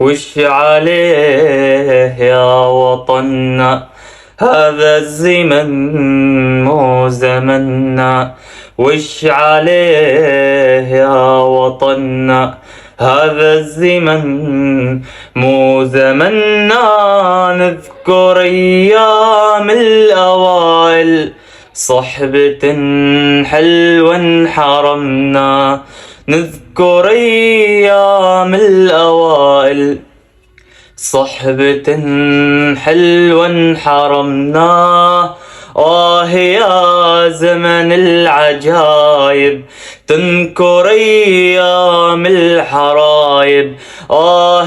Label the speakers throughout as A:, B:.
A: وش عليه يا وطننا، هذا الزمن مو زمنا. وش عليه يا وطننا، هذا الزمن مو زمنا. نذكر أيام الأوائل، صحبة حلوة انحرمنا. نذكر أيام الأوائل، صحبة حلوة انحرمنا. يا زمن العجايب، تنكر أيام الحرايب.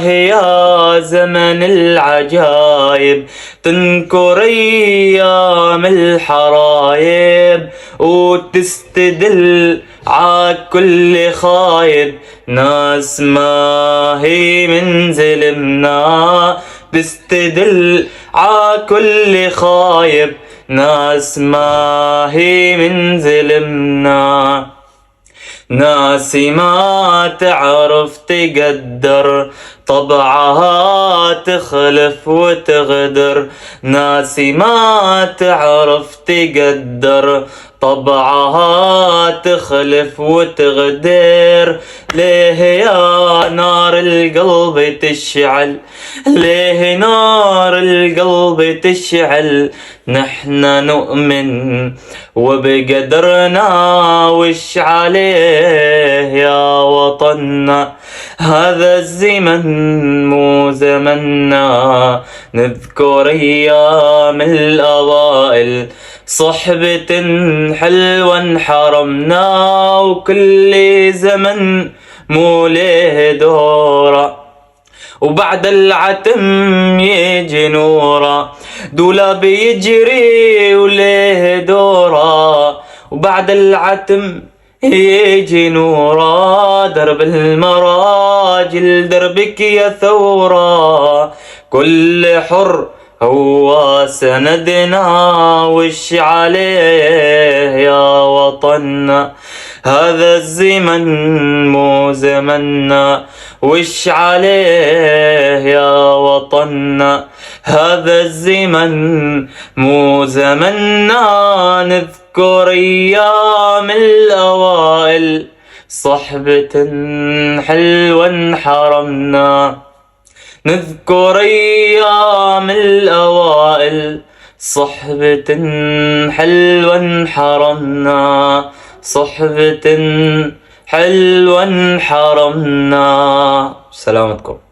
A: يا زمن العجايب، تنكر أيام الحرايب. وتستدل عالكل خايب، ناس ما هي من زلمنا. تستدل عالكل خايب، ناس ما هي من زلمنا. ناسي ما تعرف تقدر، طبعها تخلف وتغدر. ناسي ما تعرف تقدر، طبعها تخلف وتغدر. ليه يا نار القلب تشعل، ليه نار القلب تشعل. نحنا نؤمن وبقدرنا، وش عليه يا وطننا، هذا الزمن مو زمنا. نذكر أيام الأوائل، صحبة حلوة انحرمنا. وكل زمن مو له دوره، وبعد العتم يجي نوره. دولاب يجري وليه دوره، وبعد العتم يجي نوره. درب المراجل دربك يا ثوره، كل حر هو سندنا. وش عليه يا وطننا، هذا الزمن مو زمنا. وش عليه يا وطننا، هذا الزمن مو زمنا. نذكر أيام الأوائل، صحبة حلوة انحرمنا. نذكر أيام الأوائل، صحبة حلوة انحرمنا. صحبة حلوة انحرمنا. سلامتكم.